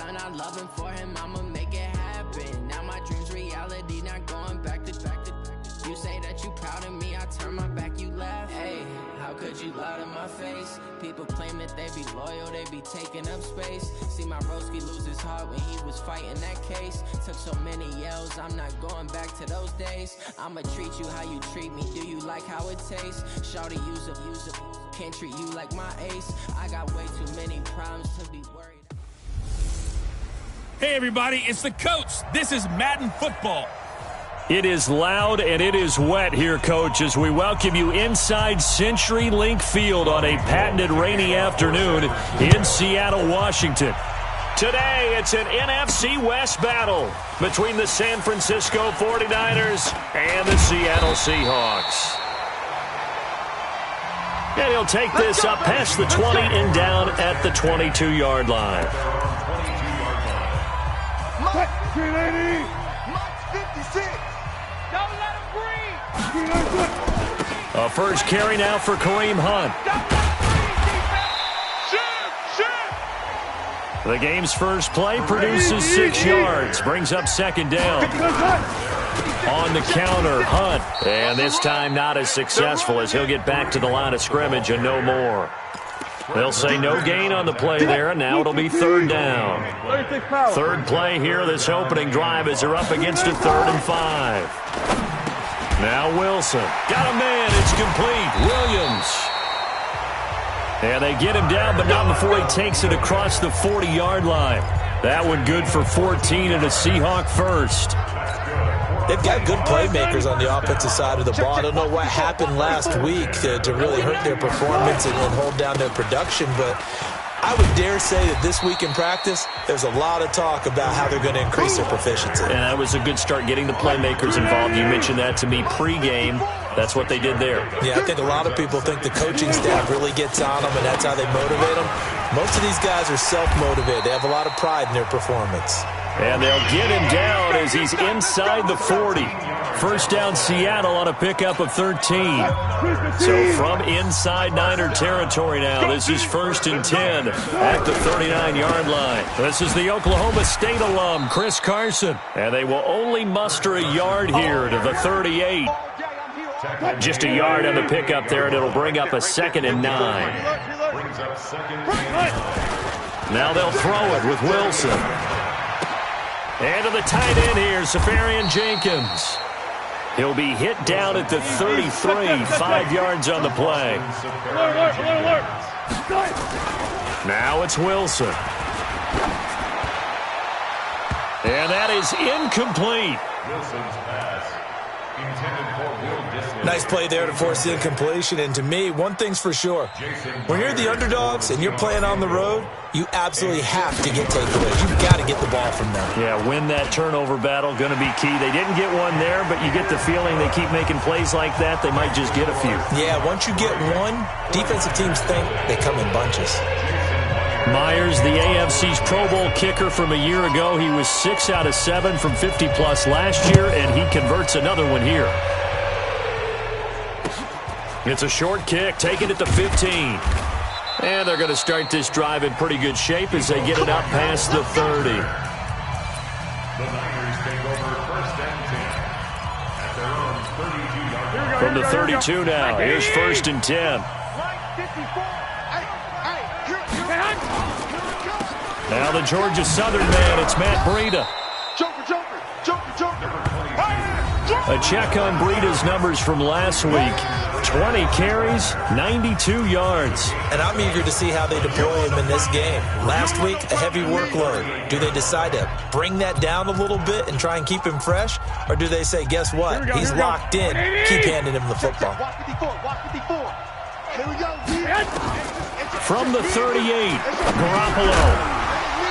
son, I love him for him, I'ma make it happen. Now my dream's reality, not going back to. You say that you proud of me, I turn my back, you laugh. Hey, how could you lie to my face? People claim that they be loyal, they be taking up space. See my broski lose his heart when he was fighting that case. Took so many yells, I'm not going back to those days. I'ma treat you how you treat me, do you like how it tastes? Shawty, use up, can't treat you like my ace. I got way too many problems to be worried. Hey everybody, it's the coach. This is Madden Football. It is loud and it is wet here, Coach, as we welcome you inside CenturyLink Field on a patented rainy afternoon in Seattle, Washington. Today, it's an NFC West battle between the San Francisco 49ers and the Seattle Seahawks. And he'll take this up past the 20 and down at the 22-yard line. Mike 56. Don't let him breathe. A first carry now for Kareem Hunt. The game's first play produces 6 yards, brings up second down. On the counter, Hunt. And this time not as successful as he'll get back to the line of scrimmage and no more. They'll say no gain on the play there, and now it'll be third down. Third play here, this opening drive as they're up against a 3rd and 5. Now Wilson. Got a man, it's complete. Williams. And they get him down, but not before he takes it across the 40-yard line. That one good for 14 and a Seahawk first. They've got good playmakers on the offensive side of the ball. I don't know what happened last week to really hurt their performance and hold down their production, but I would dare say that this week in practice, there's a lot of talk about how they're going to increase their proficiency. And that was a good start getting the playmakers involved. You mentioned that to me pregame. That's what they did there. Yeah, I think a lot of people think the coaching staff really gets on them, and that's how they motivate them. Most of these guys are self-motivated. They have a lot of pride in their performance. And they'll get him down as he's inside the 40. First down Seattle on a pickup of 13. So from inside Niner territory now, this is 1st and 10 at the 39-yard line. This is the Oklahoma State alum, Chris Carson. And they will only muster a yard here to the 38. Just a yard on the pickup there, and it'll bring up a 2nd and 9. Now they'll throw it with Wilson. And to the tight end here, Safarian Jenkins. He'll be hit down at the 33, 5 yards on the play. Now it's Wilson. And that is incomplete. Wilson's pass intended for Will Disley. Nice play there to force the incompletion. And to me, one thing's for sure. When you're the underdogs and you're playing on the road, you absolutely have to get takeaways. You've got to get the ball from them. Yeah, win that turnover battle, going to be key. They didn't get one there, but you get the feeling they keep making plays like that, they might just get a few. Yeah, once you get one, defensive teams think they come in bunches. Myers, the AFC's Pro Bowl kicker from a year ago. He was 6 out of 7 from 50-plus last year, and he converts another one here. It's a short kick, taking it to 15. And they're going to start this drive in pretty good shape as they get it up past the 30. The Niners take over 1st and 10 at their own 32-yard line. From the 32 now, here's 1st and 10. Now the Georgia Southern man, it's Matt Breida. A check on Breida's numbers from last week. 20 carries, 92 yards. And I'm eager to see how they deploy him in this game. Last week, a heavy workload. Do they decide to bring that down a little bit and try and keep him fresh? Or do they say, guess what? He's locked in. Keep handing him the football. From the 38, Garoppolo.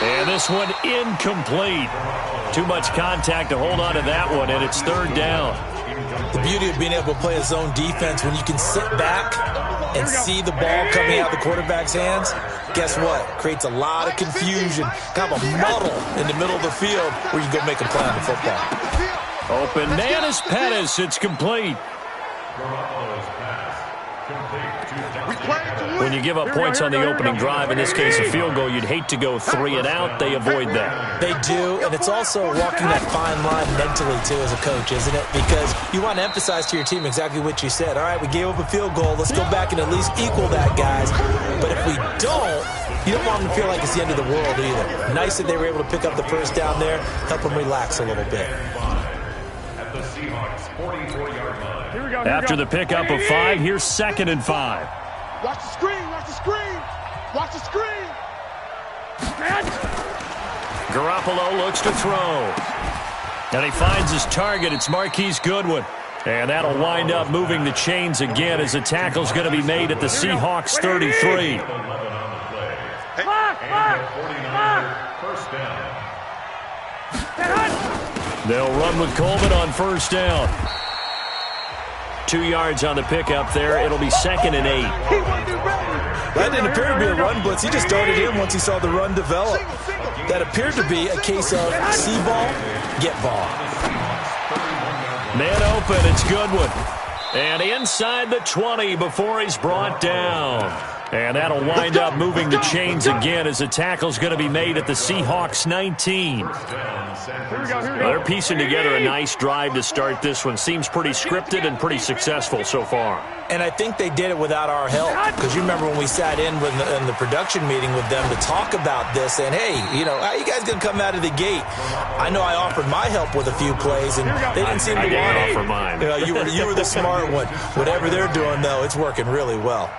And this one incomplete. Too much contact to hold on to that one, and it's 3rd down. The beauty of being able to play a zone defense, when you can sit back and see the ball coming out of the quarterback's hands, guess what? Creates a lot of confusion, kind of a muddle in the middle of the field where you go make a play on the football. Open man is Pettis. It's complete. Garoppolo's pass complete. When you give up points on the opening drive, in this case a field goal, you'd hate to go 3 and out. They avoid that. They do, and it's also walking that fine line mentally, too, as a coach, isn't it? Because you want to emphasize to your team exactly what you said. All right, we gave up a field goal. Let's go back and at least equal that, guys. But if we don't, you don't want them to feel like it's the end of the world either. Nice that they were able to pick up the first down there, help them relax a little bit. At the Seahawks 44-yard line. Here we go. After the pickup of 5, here's 2nd and 5. Watch the screen. Watch the screen. Watch the screen. Garoppolo looks to throw. And he finds his target. It's Marquise Goodwin. And that'll wind up moving the chains again as the tackle's going to be made at the Seahawks 33. First down. They'll run with Coleman on first down. 2 yards on the pickup there. It'll be 2nd and 8. That didn't appear to be a run blitz. He just darted in once he saw the run develop. That appeared to be a case of see ball, get ball. Man open, it's Goodwin. And inside the 20 before he's brought down. And that'll wind up moving the chains again as the tackle's going to be made at the Seahawks 19. They're piecing together a nice drive to start this one. Seems pretty scripted and pretty successful so far. And I think they did it without our help. Because you remember when we sat in the production meeting with them to talk about this, and hey, you know, how you guys going to come out of the gate? I know I offered my help with a few plays, and they didn't seem to want it. I didn't offer mine. You were the smart one. Whatever they're doing, though, it's working really well.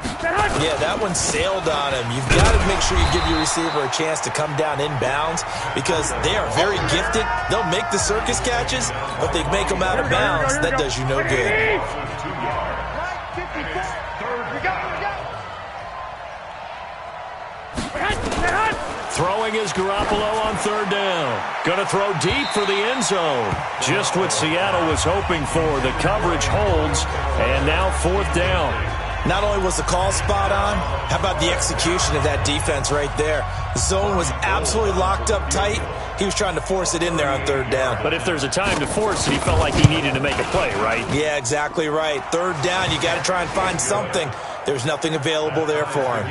Yeah, that one sailed on him. You've got to make sure you give your receiver a chance to come down inbounds because they are very gifted. They'll make the circus catches, but they make them out of bounds. That does you no good. Throwing is Garoppolo on 3rd down. Going to throw deep for the end zone. Just what Seattle was hoping for. The coverage holds, and now 4th down. Not only was the call spot on, how about the execution of that defense right there? The zone was absolutely locked up tight. He was trying to force it in there on 3rd down. But if there's a time to force it, he felt like he needed to make a play, right? Yeah, exactly right. 3rd down, you got to try and find something. There's nothing available there for him.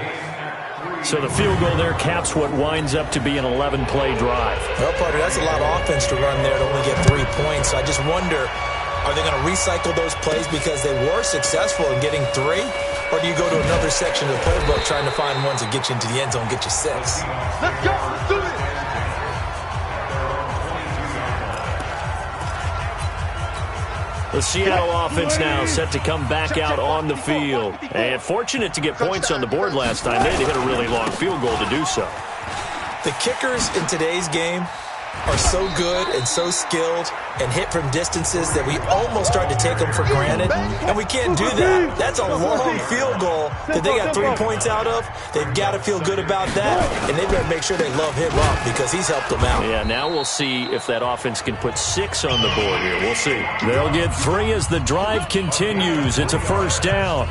So the field goal there caps what winds up to be an 11-play drive. Well, partner, that's a lot of offense to run there to only get 3 points. So I just wonder, are they going to recycle those plays because they were successful in getting 3? Or do you go to another section of the playbook trying to find ones that get you into the end zone and get you 6? Let's go. Let's do it. The Seattle offense now set to come back out on the field. And fortunate to get points on the board last time. They had to hit a really long field goal to do so. The kickers in today's game are so good and so skilled and hit from distances that we almost start to take them for granted, and we can't do that. That's a long field goal that they got 3 points out of. They've got to feel good about that, and they better make sure they love him up because he's helped them out. Yeah, now we'll see if that offense can put 6 on the board here. We'll see. They'll get 3 as the drive continues. It's a 1st down.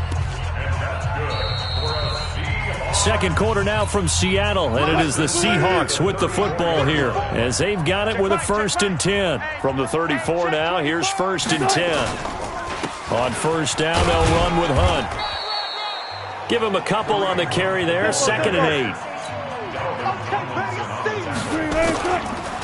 2nd quarter now from Seattle, and it is the Seahawks with the football here as they've got it with a 1st and 10. From the 34 now, here's 1st and 10. On 1st down, they'll run with Hunt. Give him a couple on the carry there, 2nd and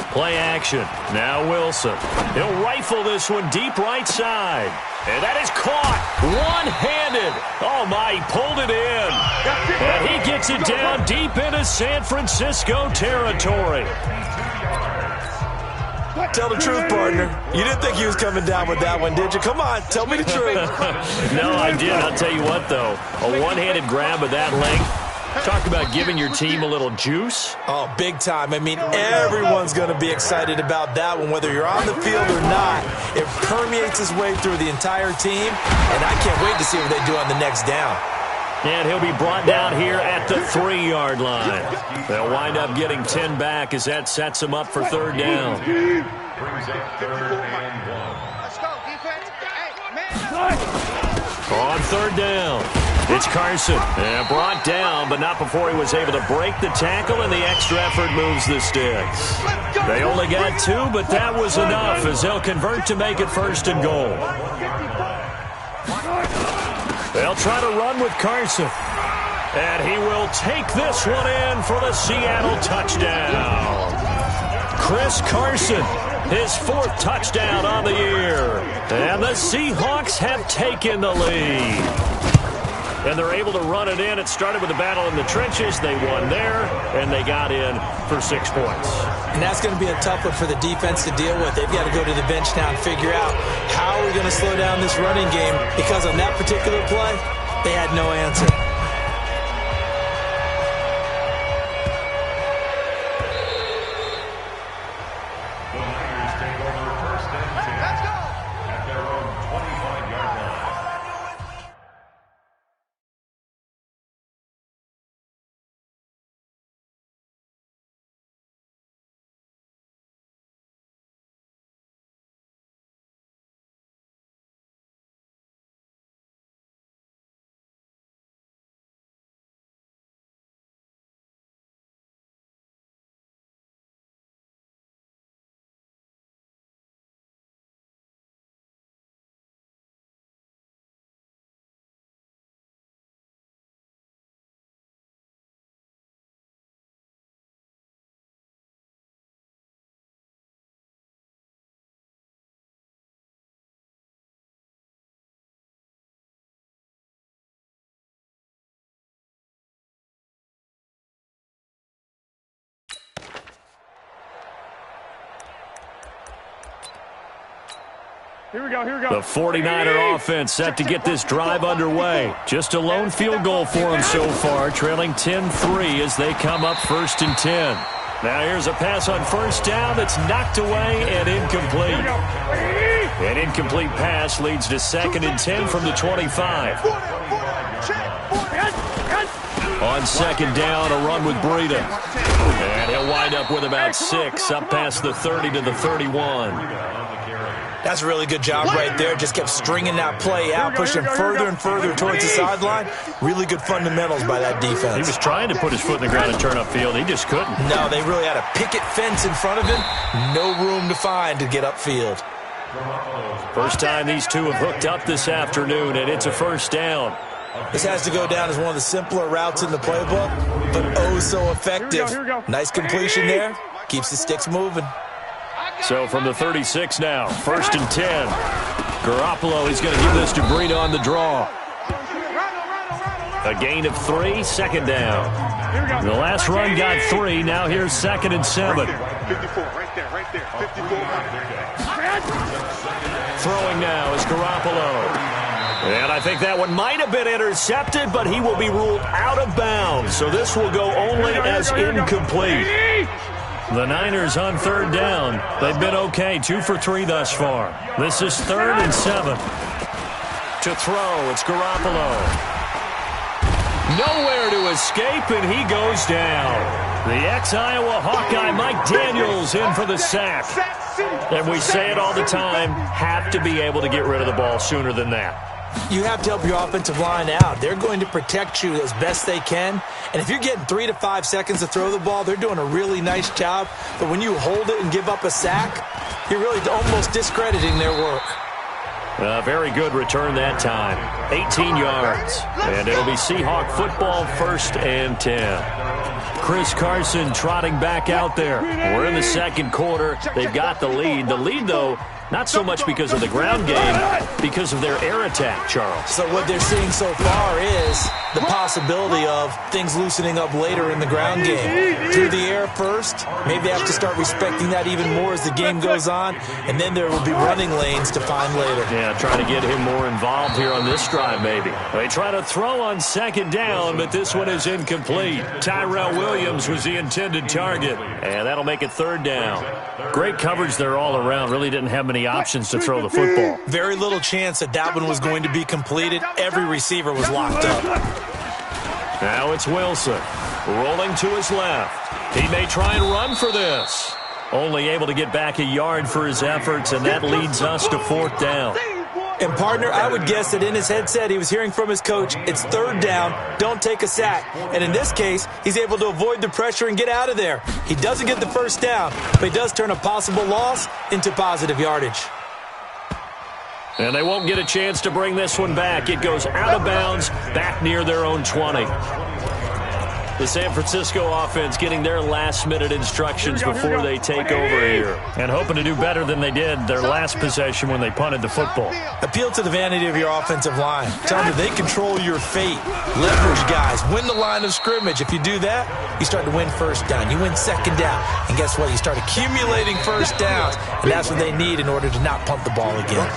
8. Play action. Now Wilson. He'll rifle this one deep right side. And that is caught one-handed. Oh, my, he pulled it in. And he gets it down deep into San Francisco territory. Tell the truth, partner. You didn't think he was coming down with that one, did you? Come on, tell me the truth. No, I did. I'll tell you what, though. A one-handed grab of that length. Talk about giving your team a little juice. Oh, big time. I mean, everyone's going to be excited about that one, whether you're on the field or not. It permeates its way through the entire team, and I can't wait to see what they do on the next down. And he'll be brought down here at the 3-yard line. They'll wind up getting 10 back as that sets them up for 3rd down. Brings up 3rd and 1. Let's go, defense. Hey, man. On 3rd down, it's Carson. And brought down, but not before he was able to break the tackle, and the extra effort moves the sticks. They only got 2, but that was enough as they'll convert to make it 1st and goal. They'll try to run with Carson. And he will take this one in for the Seattle touchdown. Chris Carson, his 4th touchdown on the year. And the Seahawks have taken the lead. And they're able to run it in. It started with a battle in the trenches. They won there, and they got in for 6 points. And that's going to be a tough one for the defense to deal with. They've got to go to the bench now and figure out how are we going to slow down this running game, because on that particular play, they had no answer. Here we go. The 49er offense set to get this drive underway. Just a lone field goal for them so far, trailing 10-3 as they come up 1st and 10. Now here's a pass on 1st down that's knocked away and incomplete. An incomplete pass leads to 2nd and 10 from the 25. On 2nd down, a run with Breida. And he'll wind up with about 6, up past the 30 to the 31. That's a really good job right there. Just kept stringing that play out, pushing further and further towards the sideline. Really good fundamentals by that defense. He was trying to put his foot in the ground and turn upfield. He just couldn't. No, they really had a picket fence in front of him. No room to find to get upfield. First time these two have hooked up this afternoon, and it's a 1st down. This has to go down as one of the simpler routes in the playbook, but oh so effective. Nice completion there. Keeps the sticks moving. So from the 36 now, 1st and 10. Garoppolo, he's going to give this to Breida on the draw. A gain of 3, 2nd down. The last run got 3, now here's 2nd and 7. 54, right there, 54. Throwing now is Garoppolo. And I think that one might have been intercepted, but he will be ruled out of bounds. So this will go only as incomplete. The Niners on 3rd down. They've been okay, 2 for 3 thus far. This is 3rd and 7. To throw, it's Garoppolo. Nowhere to escape, and he goes down. The ex-Iowa Hawkeye Mike Daniels in for the sack. And we say it all the time, have to be able to get rid of the ball sooner than that. You have to help your offensive line out. They're going to protect you as best they can. And if you're getting 3 to 5 seconds to throw the ball, they're doing a really nice job. But when you hold it and give up a sack, you're really almost discrediting their work. Very good return that time. 18 yards. And it'll be Seahawk football, 1st and 10. Chris Carson trotting back out there. We're in the 2nd quarter. They've got the lead. The lead, though, not so much because of the ground game, because of their air attack, Charles. So what they're seeing so far is the possibility of things loosening up later in the ground game. Through the air first, maybe they have to start respecting that even more as the game goes on, and then there will be running lanes to find later. Yeah, trying to get him more involved here on this drive, maybe. They try to throw on 2nd down, but this one is incomplete. Tyrell Williams was the intended target, and that'll make it 3rd down. Great coverage there all around. Really didn't have many options to throw the football. Very little chance that one was going to be completed. Every receiver was locked up. Now it's Wilson rolling to his left. He may try and run for this. Only able to get back a yard for his efforts, and that leads us to 4th down. And, partner, I would guess that in his headset he was hearing from his coach, it's 3rd down, don't take a sack. And in this case, he's able to avoid the pressure and get out of there. He doesn't get the 1st down, but he does turn a possible loss into positive yardage. And they won't get a chance to bring this one back. It goes out of bounds, back near their own 20. The San Francisco offense getting their last-minute instructions before they take over here. And hoping to do better than they did their last possession when they punted the football. Appeal to the vanity of your offensive line. Tell them that they control your fate. Leverage guys. Win the line of scrimmage. If you do that, you start to win first down. You win second down. And guess what? You start accumulating first downs. And that's what they need in order to not punt the ball again.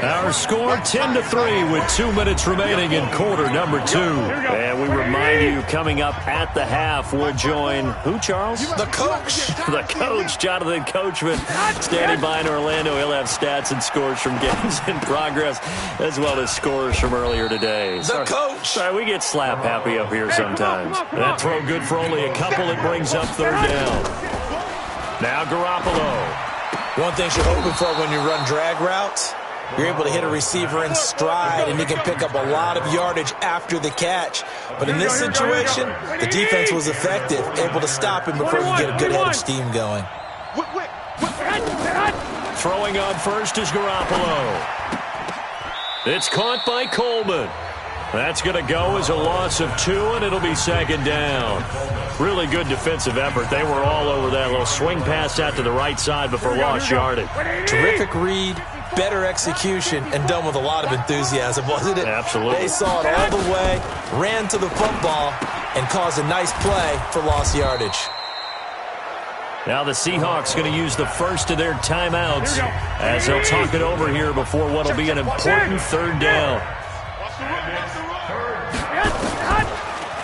Our score 10-3 with 2 minutes remaining in quarter number 2. And we remind you, coming up at the half, we'll join who, Charles? The coach. The coach, Jonathan Coachman, standing by in Orlando. He'll have stats and scores from games in progress, as well as scores from earlier today. The coach. Sorry, we get slap happy up here sometimes. That throw good for only a couple. It brings up third down. Now Garoppolo. One thing you're hoping for when you run drag routes, you're able to hit a receiver in stride, and he can pick up a lot of yardage after the catch. But in this situation, the defense was effective, able to stop him before he could get a good head of steam going. Throwing on first is Garoppolo. It's caught by Coleman. That's going to go as a loss of 2, and it'll be second down. Really good defensive effort. They were all over that little swing pass out to the right side before lost yardage. Terrific read, better execution, and done with a lot of enthusiasm, wasn't it? Absolutely. They saw it all the way, ran to the football, and caused a nice play for lost yardage. Now the Seahawks going to use the first of their timeouts as they'll talk it over here before what will be an important third down.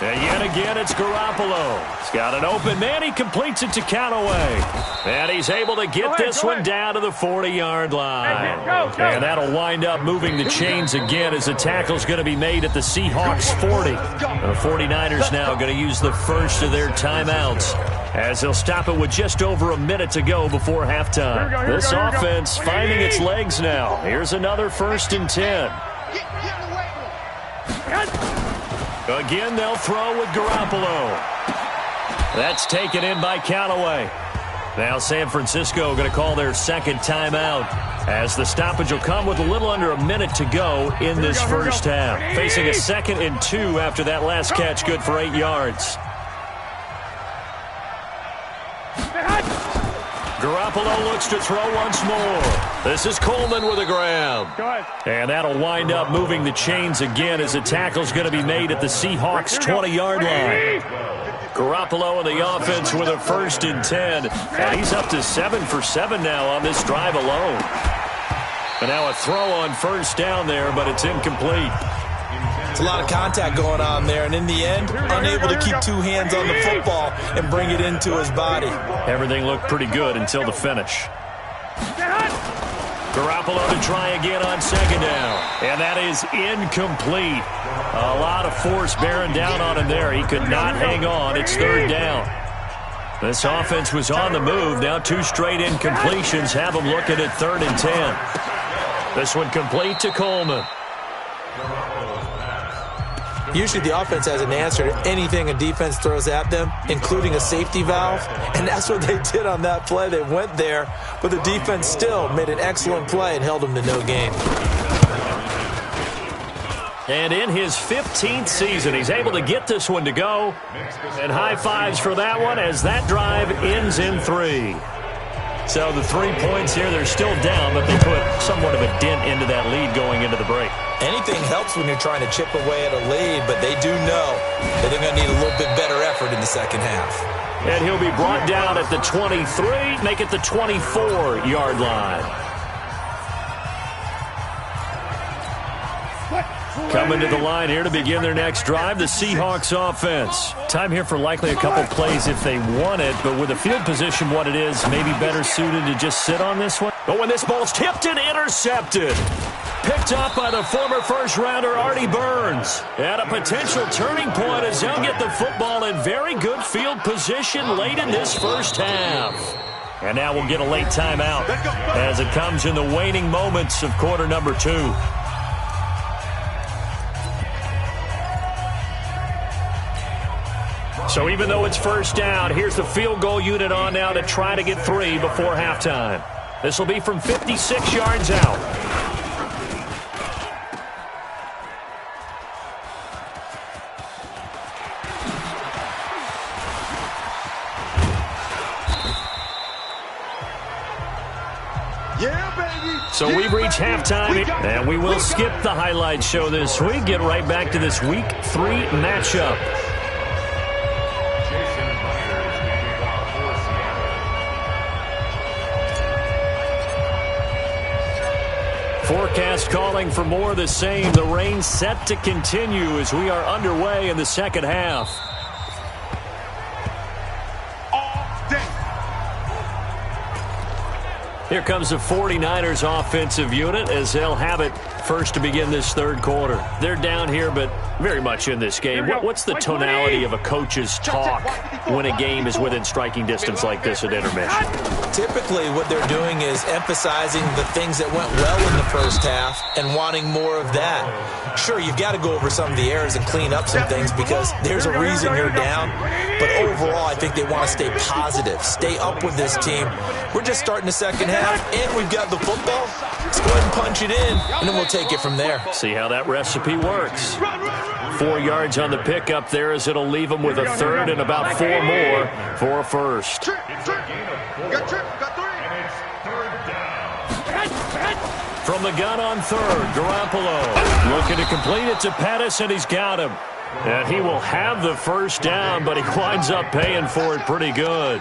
And yet again, it's Garoppolo. He's got an open man. He completes it to Callaway. And he's able to get this one down to the 40-yard line. And that'll wind up moving the chains again as the tackle's going to be made at the Seahawks 40. The 49ers now going to use the first of their timeouts as they'll stop it with just over a minute to go before halftime. This offense finding its legs now. Here's another 1st and 10. Again, they'll throw with Garoppolo. That's taken in by Callaway. Now San Francisco going to call their second timeout as the stoppage will come with a little under a minute to go in this first half. Facing a 2nd and 2 after that last catch, good for 8 yards. Garoppolo looks to throw once more. This is Coleman with a grab. And that'll wind up moving the chains again as the tackle's going to be made at the Seahawks 20-yard line. Garoppolo and the offense with a 1st and 10. And he's up to 7 for 7 now on this drive alone. And now a throw on first down there, but it's incomplete. It's a lot of contact going on there, and in the end, unable to keep 2 hands on the football and bring it into his body. Everything looked pretty good until the finish. Garoppolo to try again on second down, and that is incomplete. A lot of force bearing down on him there. He could not hang on. It's third down. This offense was on the move. Now 2 straight incompletions have them looking at 3rd and 10. This one complete to Coleman. Usually the offense has an answer to anything a defense throws at them, including a safety valve, and that's what they did on that play. They went there, but the defense still made an excellent play and held them to no gain. And in his 15th season, he's able to get this one to go. And high fives for that one as that drive ends in 3. So the 3 points here, they're still down, but they put somewhat of a dent into that lead going into the break. Anything helps when you're trying to chip away at a lead, but they do know that they're going to need a little bit better effort in the second half. And he'll be brought down at the 23, make it the 24-yard line. Coming to the line here to begin their next drive, the Seahawks offense. Time here for likely a couple plays if they want it, but with the field position what it is, maybe better suited to just sit on this one. But when this ball's tipped and intercepted, picked up by the former first-rounder Artie Burns. At a potential turning point as they'll get the football in very good field position late in this first half. And now we'll get a late timeout as it comes in the waning moments of quarter number 2. So even though it's first down, here's the field goal unit on now to try to get 3 before halftime. This will be from 56 yards out. Yeah, baby. So we've reached halftime, and we will skip the highlight show this week. Get right back to this Week 3 matchup. Forecast calling for more of the same. The rain set to continue as we are underway in the second half. Here comes the 49ers offensive unit as they'll have it first to begin this third quarter. They're down here, but very much in this game. What's the tonality of a coach's talk when a game is within striking distance like this at intermission? Typically, what they're doing is emphasizing the things that went well in the first half and wanting more of that. Sure, you've got to go over some of the errors and clean up some things because there's a reason you're down. But overall, I think they want to stay positive, stay up with this team. We're just starting the second half, and we've got the football. Let's go ahead and punch it in, and then we'll take it from there. See how that recipe works. 4 yards on the pickup there as it'll leave them with a third and about 4 more for a first. From the gun on third, Garoppolo looking to complete it to Pettis, and he's got him. And he will have the first down, but he winds up paying for it pretty good.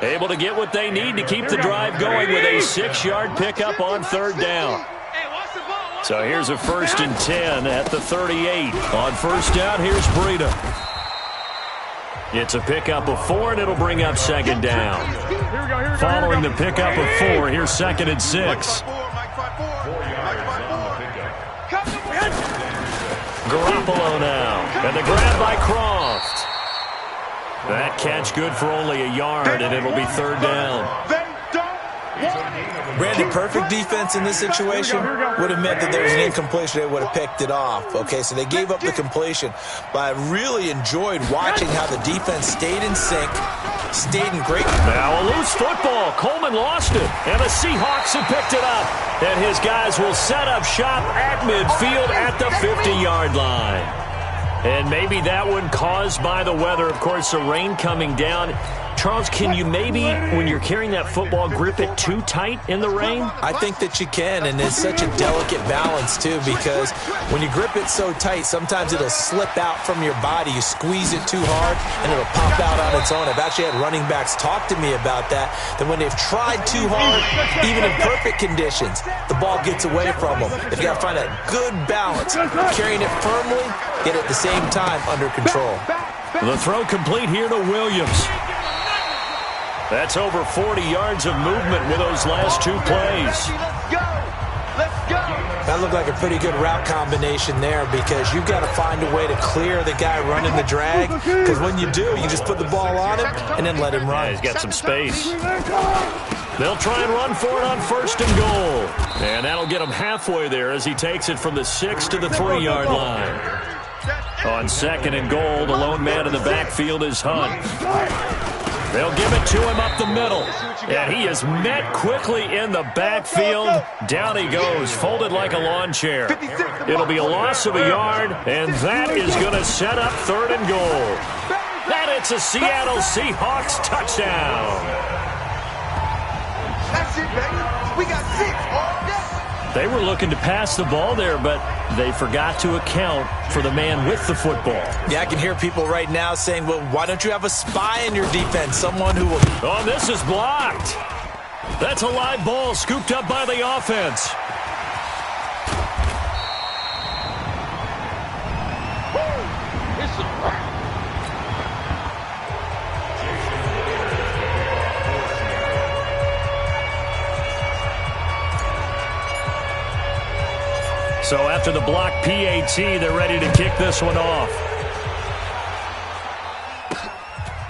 Able to get what they need to keep the drive going with a 6-yard pickup on third down. So here's a 1st and 10 at the 38. On first down, here's Breida. It's a pickup of 4, and it'll bring up second down. Following the pickup of 4, here's 2nd and 6. Garoppolo now, and the grab by Croft. That catch good for only a yard, and it'll be third down. Brandon, perfect defense in this situation would have meant that there was an incompletion. They would have picked it off. Okay, so they gave up the completion. But I really enjoyed watching how the defense stayed in sync, stayed in great. Now a loose football. Coleman lost it, and the Seahawks have picked it up. And his guys will set up shop at midfield at the 50-yard line. And maybe that one caused by the weather. Of course, the rain coming down. Charles, can you maybe, when you're carrying that football, grip it too tight in the rain? I think that you can, and it's such a delicate balance, too, because when you grip it so tight, sometimes it'll slip out from your body. You squeeze it too hard, and it'll pop out on its own. I've actually had running backs talk to me about that when they've tried too hard, even in perfect conditions, the ball gets away from them. They've got to find a good balance, carrying it firmly, yet at the same time under control. The throw complete here to Williams. That's over 40 yards of movement with those last 2 plays. That looked like a pretty good route combination there because you've got to find a way to clear the guy running the drag, because when you do, you just put the ball on him and then let him run. Yeah, he's got some space. They'll try and run for it on 1st and goal. And that'll get him halfway there as he takes it from the 6 to the 3-yard line. On 2nd and goal, the lone man in the backfield is Hunt. They'll give it to him up the middle. And he is met quickly in the backfield. Down he goes, folded like a lawn chair. It'll be a loss of a yard, and that is going to set up 3rd and goal. And it's a Seattle Seahawks touchdown. That's it, baby. We got 6 all day. They were looking to pass the ball there, but they forgot to account for the man with the football. Yeah, I can hear people right now saying, well, why don't you have a spy in your defense? Someone who will... Oh, this is blocked. That's a live ball scooped up by the offense. So after the block PAT, they're ready to kick this one off.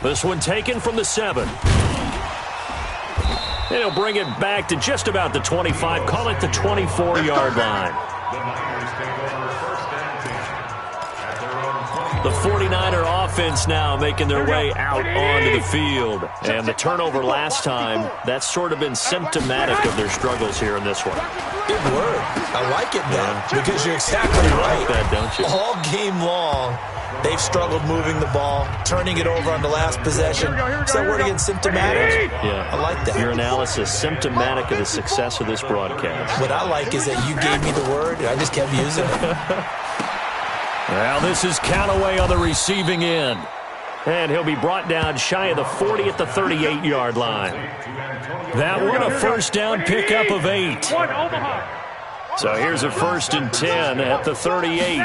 This one taken from the 7. And he'll bring it back to just about the 25, call it the 24-yard line. The 49er offense now making their way out onto the field. And the turnover last time, that's sort of been symptomatic of their struggles here in this one. Good word. I like it, though, because you're exactly right. Like that, don't you? All game long, They've struggled moving the ball, turning it over on the last possession. Is that word again, symptomatic? Yeah. I like that. Your analysis, symptomatic of the success of this broadcast. What I like is that you gave me the word, and I just kept using it. Now this is Callaway on the receiving end. And he'll be brought down shy of the 40 at the 38-yard line. That one a first down pickup of 8. So here's a 1st and 10 at the 38.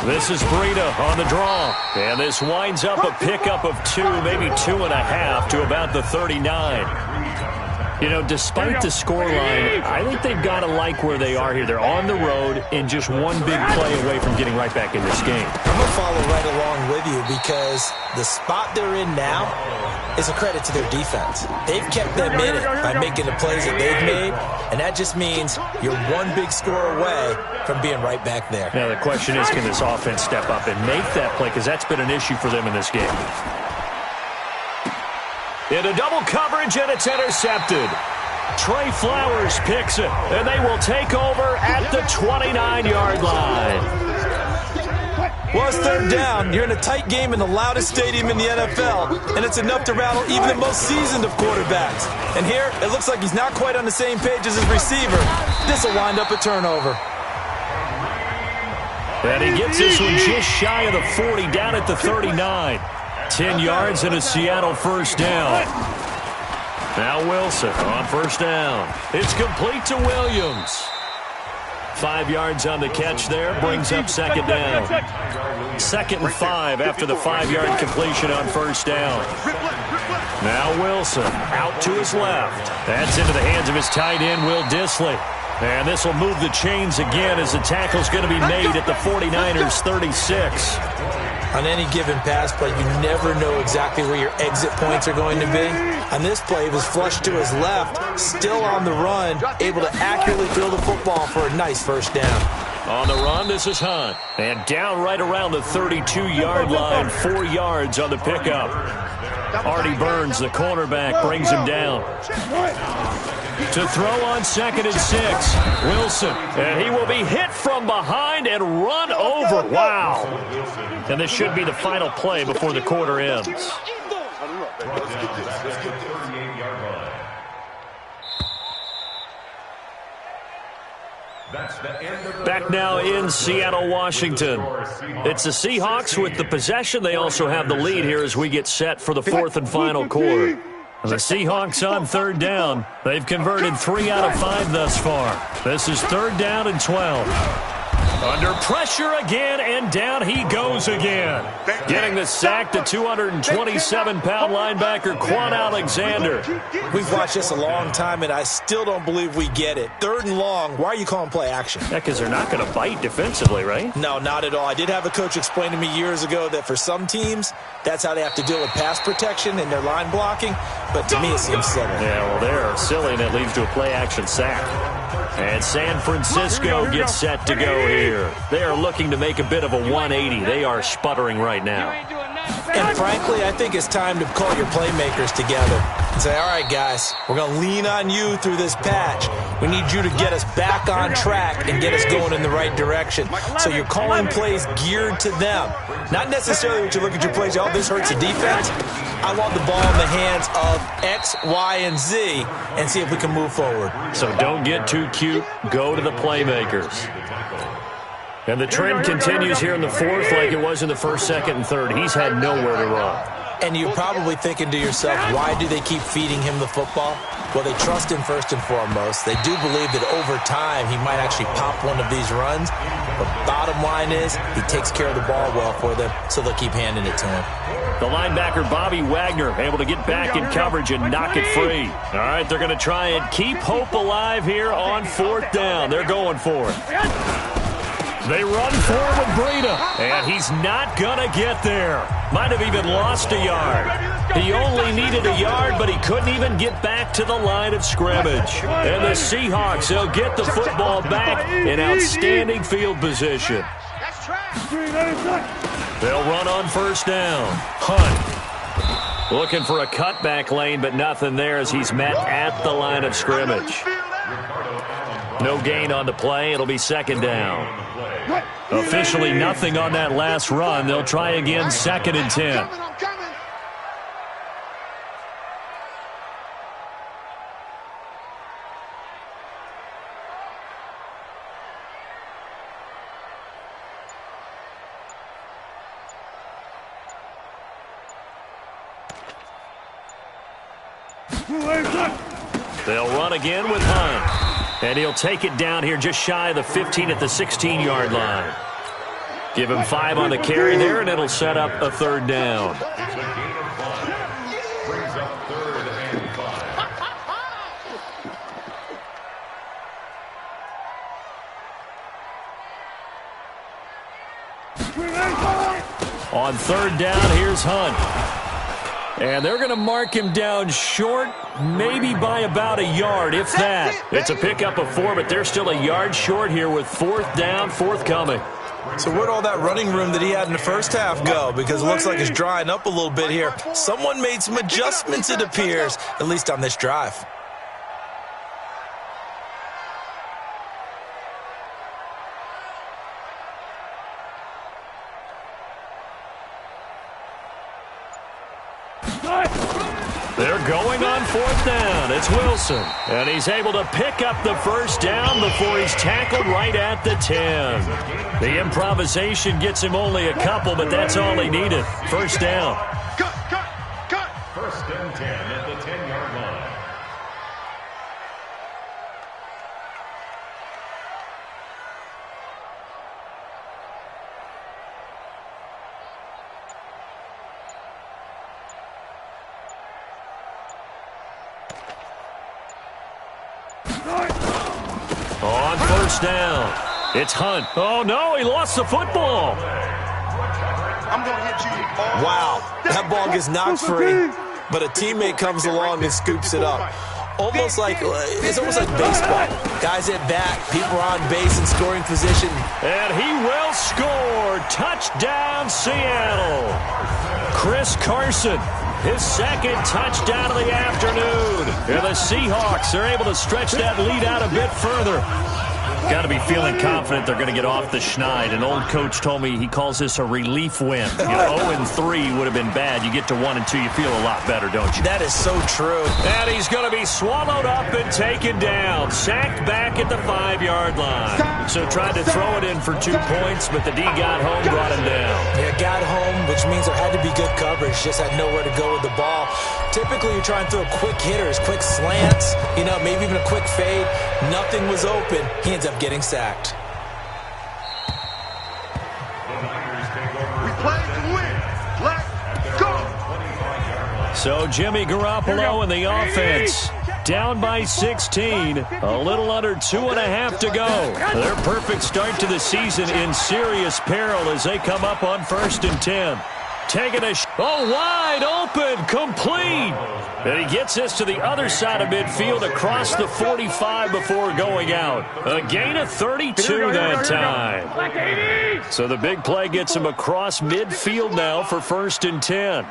This is Breida on the draw. And this winds up a pickup of 2, maybe 2.5 to about the 39. You know, despite the scoreline, I think they've got to like where they are here. They're on the road and just one big play away from getting right back in this game. I'm going to follow right along with you because the spot they're in now is a credit to their defense. They've kept them in it by making the plays that they've made, and that just means you're one big score away from being right back there. Now, the question is, can this offense step up and make that play? Because that's been an issue for them in this game. Into double coverage, and it's intercepted. Trey Flowers picks it, and they will take over at the 29-yard line. Well, it's 3rd down. You're in a tight game in the loudest stadium in the NFL, and it's enough to rattle even the most seasoned of quarterbacks. And here, it looks like he's not quite on the same page as his receiver. This will wind up a turnover. And he gets this one just shy of the 40, down at the 39. 10 yards and a Seattle first down. Now Wilson on first down. It's complete to Williams. 5 yards on the catch there, brings up 2nd down. 2nd and 5 after the 5-yard completion on first down. Now Wilson out to his left. That's into the hands of his tight end, Will Dissly. And this will move the chains again as the tackle's going to be made at the 49ers 36. On any given pass play, you never know exactly where your exit points are going to be. On this play, he was flushed to his left, still on the run, able to accurately throw the football for a nice first down. On the run, this is Hunt. And down right around the 32-yard line, 4 yards on the pickup. Artie Burns, the cornerback, brings him down. To throw on 2nd and 6. Wilson. And he will be hit from behind and run over. Wow. And this should be the final play before the quarter ends. Back now in Seattle, Washington. It's the Seahawks with the possession. They also have the lead here as we get set for the 4th and final quarter. The Seahawks on 3rd down. They've converted 3 out of 5 thus far. This is 3rd down and 12. Under pressure again, and down he goes again. Getting the sack, the 227-pound linebacker, Quan Alexander. We've watched this a long time, and I still don't believe we get it. 3rd and long, why are you calling play action? Yeah, because they're not going to bite defensively, right? No, not at all. I did have a coach explain to me years ago that for some teams, that's how they have to deal with pass protection and their line blocking, but to me it seems silly. Yeah, well, they're silly, and it leads to a play-action sack. And San Francisco gets set to go here. They are looking to make a bit of a 180. They are sputtering right now. And frankly, I think it's time to call your playmakers together and say, all right, guys, we're going to lean on you through this patch. We need you to get us back on track and get us going in the right direction. So you're calling plays geared to them. Not necessarily when you look at your plays, oh, this hurts the defense. I want the ball in the hands of X, Y, and Z and see if we can move forward. So don't get too cute. Go to the playmakers. And the trend continues here in the 4th like it was in the 1st, 2nd, and 3rd. He's had nowhere to run. And you're probably thinking to yourself, why do they keep feeding him the football? Well, they trust him first and foremost. They do believe that over time he might actually pop one of these runs. But bottom line is he takes care of the ball well for them, so they'll keep handing it to him. The linebacker, Bobby Wagner, able to get back in coverage and knock it free. All right, they're going to try and keep hope alive here on 4th down. They're going for it. They run forward with Breida, and he's not going to get there. Might have even lost a yard. He only needed a yard, but he couldn't even get back to the line of scrimmage. And the Seahawks, they'll get the football back in outstanding field position. They'll run on 1st down. Hunt looking for a cutback lane, but nothing there as he's met at the line of scrimmage. No gain on the play. It'll be second down. Officially nothing on that last run. They'll try again, second and 10. I'm coming. They'll run again with Hunt. And he'll take it down here just shy of the 15 at the 16-yard line. Give him 5 on the carry there, and it'll set up a third down. It's a gain of 5. Brings up 3rd and 5. On third down, here's Hunt. And they're going to mark him down short, maybe by about a yard, if that. It's a pickup of 4, but they're still a yard short here with 4th down, forthcoming. So where'd all that running room that he had in the first half go? Because it looks like it's drying up a little bit here. Someone made some adjustments, it appears, at least on this drive. They're going on 4th down. It's Wilson. And he's able to pick up the first down before he's tackled right at the 10. The improvisation gets him only a couple, but that's all he needed. First down. Cut. 1st and 10 at the 10-yard line. On first down, it's Hunt. Oh, no, he lost the football. I'm going to hit you. Wow, that ball gets knocked free, but a teammate comes along and scoops it up. It's almost like baseball. Guys at bat, people are on base in scoring position. And he will score. Touchdown, Seattle. Chris Carson, his second touchdown of the afternoon. And the Seahawks are able to stretch that lead out a bit further. Got to be feeling confident they're going to get off the schneid. An old coach told me he calls this a relief win. 0-3 would have been bad. You get to 1-2, you feel a lot better, don't you? That is so true. And he's going to be swallowed up and taken down. Sacked back at the 5-yard line. So tried to throw it in for 2 points, but the D got home, brought him down. Yeah, got home, which means there had to be good coverage. Just had nowhere to go with the ball. Typically, you're trying to throw quick hitters, quick slants, maybe even a quick fade. Nothing was open. He ends up getting sacked. We play to win. Let's go. So Jimmy Garoppolo and the offense down by 16. A little under 2.5 to go. Their perfect start to the season in serious peril as they come up on 1st and 10. Taking a wide open, complete. And he gets this to the other side of midfield across the 45 before going out. A gain of 32 that time. So the big play gets him across midfield now for 1st and 10.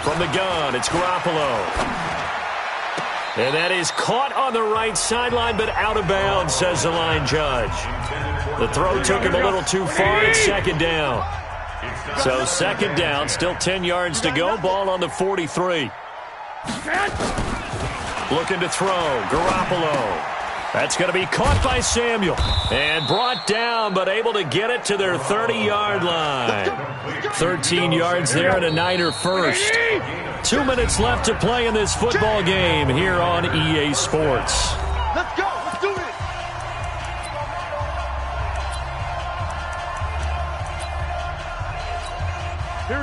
From the gun, it's Garoppolo. And that is caught on the right sideline, but out of bounds, says the line judge. The throw took him a little too far. It's second down. So second down, still 10 yards to go. Ball on the 43. Looking to throw. Garoppolo. That's going to be caught by Samuel. And brought down, but able to get it to their 30-yard line. 13 yards there and a Niner first. 2 minutes left to play in this football game here on EA Sports. Let's go. Let's do it.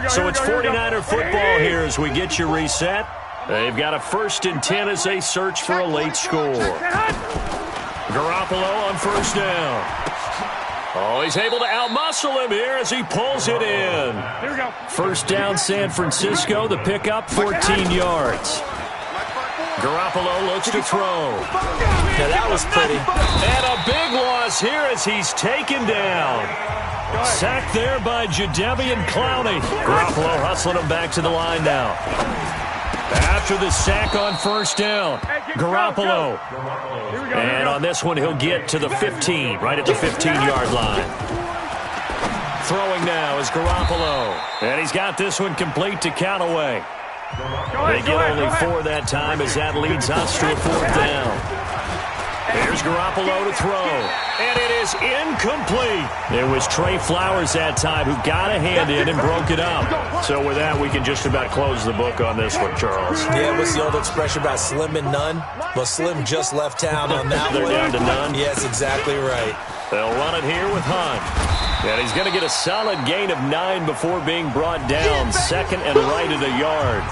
So it's 49er football here as we get you reset. They've got a 1st and 10 as they search for a late score. Garoppolo on 1st down. Oh, he's able to outmuscle him here as he pulls it in. Here we go. 1st down, San Francisco. The pickup, 14 yards. Garoppolo looks to throw. Yeah, that was pretty. And a big loss here as he's taken down. Sacked there by Jadeveon Clowney. Garoppolo hustling him back to the line now. After the sack on first down, Garoppolo. And on this one, he'll get to the 15, right at the 15-yard line. Throwing now is Garoppolo. And he's got this one complete to Callaway. They get only 4 that time as that leads us to a 4th down. Here's Garoppolo to throw, and it is incomplete. It was Trey Flowers that time who got a hand in and broke it up. So with that, we can just about close the book on this one, Charles. Yeah, what's the old expression about slim and none? Well, Slim just left town on that one. They're down to none? Yes, exactly right. They'll run it here with Hunt. And he's going to get a solid gain of 9 before being brought down. Second and right at a yard.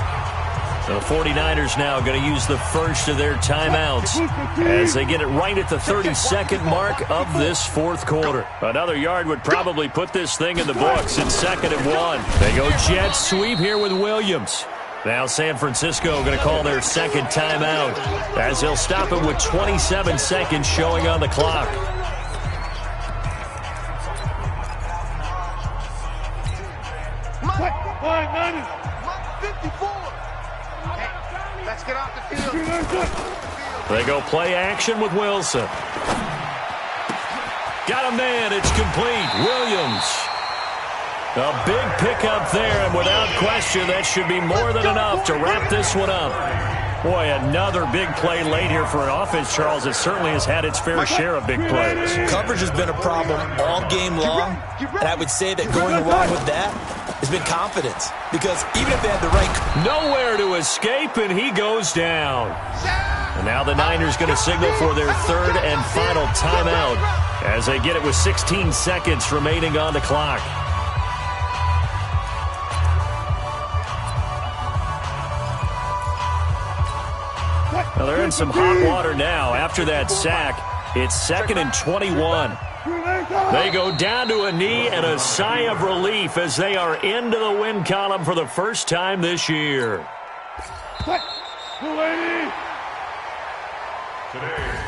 The 49ers now going to use the first of their timeouts as they get it right at the 32nd mark of this 4th quarter. Another yard would probably put this thing in the books. It's 2nd and 1. They go jet sweep here with Williams. Now San Francisco going to call their 2nd timeout as they'll stop it with 27 seconds showing on the clock. Let's get off the field. They go play action with Wilson. Got a man. It's complete. Williams. A big pickup there, and without question, that should be more than enough to wrap this one up. Boy, another big play late here for an offense, Charles. It certainly has had its fair share of big plays. Coverage has been a problem all game long, and I would say that going along with that has been confidence. Because even if they had the right... Nowhere to escape, and he goes down. And now the Niners going to signal for their 3rd and final timeout as they get it with 16 seconds remaining on the clock. Well, they're in some hot water now. After that sack, it's 2nd and 21. They go down to a knee and a sigh of relief as they are into the win column for the first time this year.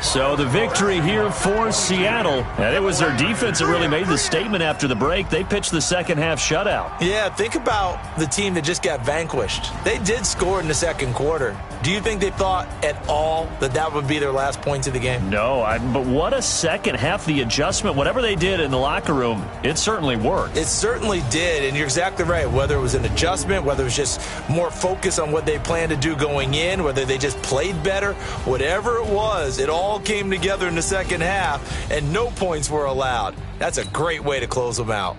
So the victory here for Seattle. And it was their defense that really made the statement after the break. They pitched the second half shutout. Yeah, think about the team that just got vanquished. They did score in the 2nd quarter. Do you think they thought at all that that would be their last points of the game? No, but what a second half. The adjustment, whatever they did in the locker room, it certainly worked. It certainly did, and you're exactly right. Whether it was an adjustment, whether it was just more focus on what they planned to do going in, whether they just played better, whatever it was, it all came together in the second half, and no points were allowed. That's a great way to close them out.